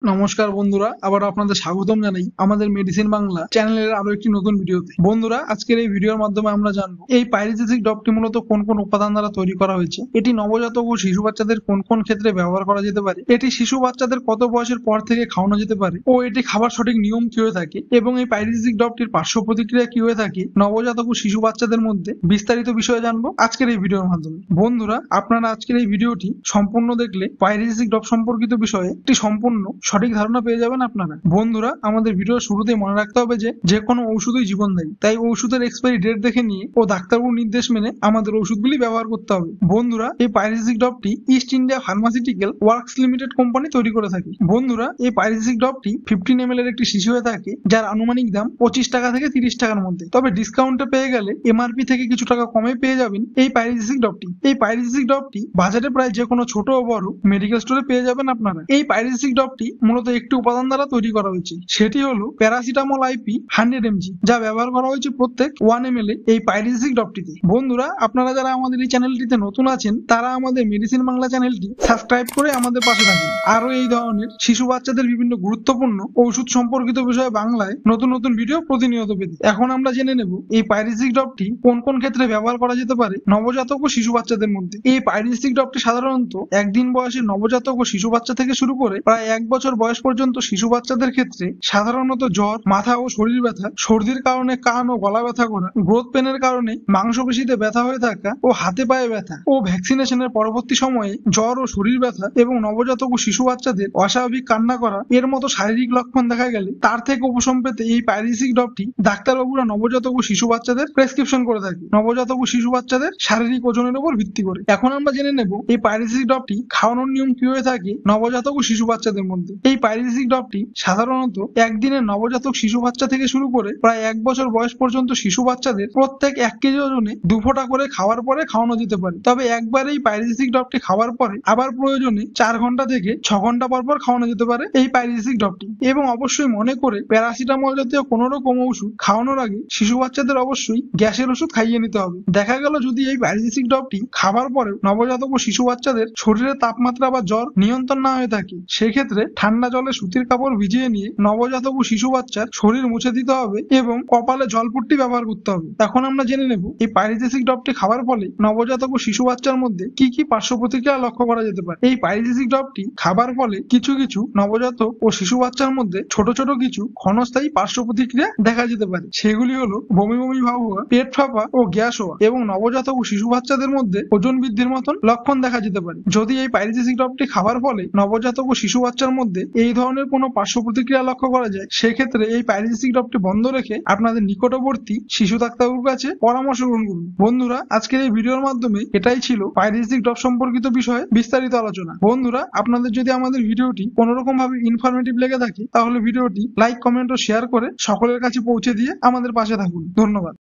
নমস্কার বন্ধুরা, আবার আপনাদের স্বাগতম জানাই আমাদের মেডিসিন বাংলা চ্যানেলের আরো একটি নতুন ভিডিওতে। বন্ধুরা, আজকের এই ভিডিওর মাধ্যমে আমরা জানবো এই পাইরিজিসিক ড্রপটি মূলত কোন কোন উপাদান দ্বারা তৈরি করা হয়েছে, এটি নবজাতক ও শিশু বাচ্চাদের কোন কোন ক্ষেত্রে ব্যবহার করা যেতে পারে, এটি শিশু বাচ্চাদের কত বয়সের পর থেকে খাওয়ানো যেতে পারে ও এটি খাবার সঠিক নিয়ম কি হয়ে থাকে, এবং এই পাইরিজিসিক ড্রপটির পার্শ্ব প্রতিক্রিয়া কি হয়ে থাকে নবজাতক ও শিশু বাচ্চাদের মধ্যে, বিস্তারিত বিষয়ে জানবো আজকের এই ভিডিওর মাধ্যমে। বন্ধুরা, আপনারা আজকের এই ভিডিওটি সম্পূর্ণ দেখলে পাইরিজিসিক ড্রপ সম্পর্কিত বিষয়ে একটি সম্পূর্ণ সঠিক ধারণা পেয়ে যাবেন আপনারা। বন্ধুরা, আমাদের ভিডিওর শুরুতেই মনে রাখতে হবে যে কোনো ঔষধই জীবনদায়ী, তাই ঔষধের এক্সপায়ারি ডেট দেখে নিয়ে ও ডাক্তারবাবুর নির্দেশ মেনে আমাদের ওষুধগুলি ব্যবহার করতে হবে। বন্ধুরা, এই পাইরিজিসিক ড্রপটি East India pharmaceutical works limited company তৈরি করে থাকে। বন্ধুরা, এই পাইরিজিসিক ড্রপটি 15 ml এর একটি শিশু হয়ে থাকে, যার আনুমানিক দাম 25 টাকা থেকে 30 টাকার মধ্যে। তবে ডিসকাউন্টে পেয়ে গেলে এমআরপি থেকে কিছু টাকা কমে পেয়ে যাবেন এই পাইরিজিসিক ড্রপটি। এই পাইরিজিসিক ড্রপটি বাজারে প্রায় যে কোনো ছোট ও বড় মেডিকেল স্টোরে পেয়ে যাবেন আপনারা। এই পাইরিজিসিক ড্রপটি মূলত একটি উপাদান দ্বারা তৈরি করা হয়েছে, সেটি হলো প্যারাসিটামল আইপি 100 mg, যা ব্যবহার করা হয়েছে প্রত্যেক 1 ml এই পাইরিজিসিক ড্রপটিতে। বন্ধুরা, আপনারা যারা আমাদের এই চ্যানেলটিতে নতুন আছেন তারা আমাদের মেডিসিন বাংলা চ্যানেলটি সাবস্ক্রাইব করে আমাদের পাশে থাকুন। আরো এই ধরনের শিশু বাচ্চাদের বিভিন্ন গুরুত্বপূর্ণ ঔষধ সম্পর্কিত বিষয়ে বাংলায় নতুন নতুন ভিডিও প্রতিনিয়ত পেতে। এখন আমরা জেনে নেব এই পাইরিজিসিক ড্রপটি কোন কোন ক্ষেত্রে ব্যবহার করা যেতে পারে নবজাতক ও শিশু বাচ্চাদের মধ্যে। এই পাইরিজিসিক ড্রপটি সাধারণত একদিন বয়সী নবজাতক ও শিশু বাচ্চা থেকে শুরু করে প্রায় 1 বছর বয়স পর্যন্ত শিশু বাচ্চাদের ক্ষেত্রে সাধারণত জ্বর, মাথা ও শরীর ব্যথা, সর্দির কারণে কান ও গলা ব্যথা করা, গ্রোথ পেনের কারণে মাংসপেশিতে ব্যথা হয়ে থাকা ও হাতে পায়ে ব্যথা ও ভ্যাকসিনেশনের পরবর্তী সময়ে জ্বর ও শরীর ব্যথা এবং নবজাতক ও শিশু বাচ্চাদের অস্বাভাবিক কান্না করা এর মতো শারীরিক লক্ষণ দেখা গেলে তার থেকে উপশম পেতে এই পাইরিজিসিক ড্রপটি ডাক্তারবাবুরা নবজাতক ও শিশু বাচ্চাদের প্রেসক্রিপশন করে থাকে, নবজাতক ও শিশু বাচ্চাদের শারীরিক ওজনের উপর ভিত্তি করে। এখন আমরা জেনে নেব এই পাইরিজিসিক ড্রপটি খাওয়ানোর নিয়ম কি হয়ে থাকে নবজাতক ও শিশু বাচ্চাদের মধ্যে। এই পাইরিজিসিক ড্রপটি সাধারণত একদিনের নবজাতক শিশু বাচ্চা থেকে শুরু করে প্রায় 1 বছর বয়স পর্যন্ত শিশু বাচ্চাদের প্রত্যেক 1 কেজি ওজনে 2 ফোঁটা করে খাওয়ার পরে খাওয়ানো যেতে পারে। তবে একবার এই পাইরিজিসিক ড্রপটি খাওয়ার পরে আবার প্রয়োজনে 4 ঘন্টা থেকে 6 ঘন্টা পর পর খাওয়ানো যেতে পারে এই পাইরিজিসিক ড্রপটি। এবং অবশ্যই মনে করে প্যারাসিটামল জাতীয় কোনো রকম ওষুধ খাওয়ানোর আগে শিশু বাচ্চাদের অবশ্যই গ্যাসের ওষুধ খাইয়ে নিতে হবে। দেখা গেল যদি এই পাইরিজিসিক ড্রপটি খাবার পরে নবজাতক ও শিশু বাচ্চাদের শরীরের তাপমাত্রা বা জ্বর নিয়ন্ত্রণ না হয়ে থাকে, সেক্ষেত্রে ঠান্ডা জলে সুতির কাপড় ভিজিয়ে নিয়ে নবজাতক ও শিশু বাচ্চার শরীর মুছে দিতে হবে এবং কপালে জলপট্টি ব্যবহার করতে হবে। এখন আমরা জেনে নেব এই পাইরিজিসিক ড্রপটি খাওয়ার ফলে নবজাতক ও শিশু বাচ্চার মধ্যে কি কি পার্শ্ব প্রতিক্রিয়া লক্ষ্য করা যেতে পারে। এই পাইরিজিসিক ড্রপটি খাবার ফলে কিছু কিছু নবজাতক ও শিশু বাচ্চার মধ্যে ছোট ছোট কিছু ক্ষণস্থায়ী পার্শ্ব প্রতিক্রিয়া দেখা যেতে পারে। সেগুলি হলো বমি বমি ভাব হওয়া, পেট ফাঁপা ও গ্যাস হওয়া, এবং নবজাতক ও শিশু বাচ্চাদের মধ্যে ওজন বৃদ্ধির মতন লক্ষণ দেখা যেতে পারে। যদি এই পাইরিজিসিক ড্রপটি খাবার ফলে নবজাতক ও শিশু বাচ্চার মধ্যে এই ধরনের কোনো পার্শ্ব প্রতিক্রিয়া লক্ষ্য করা যায়, সেক্ষেত্রে এই পাইরিজিসিক ড্রপটি বন্ধ রেখে আপনাদের নিকটবর্তী শিশু ডাক্তারবাবুর কাছে পরামর্শ গ্রহণ করুন। বন্ধুরা, আজকের এই ভিডিওর মাধ্যমে এটাই ছিল পাইরিজিসিক ড্রপ সম্পর্কিত বিষয়ে বিস্তারিত আলোচনা। বন্ধুরা, আপনাদের যদি আমাদের ভিডিওটি কোনো রকম ভাবে ইনফরমেটিভ লেগে থাকে তাহলে ভিডিওটি লাইক, কমেন্ট ও শেয়ার করে সকলের কাছে পৌঁছে দিয়ে আমাদের পাশে থাকুন। ধন্যবাদ।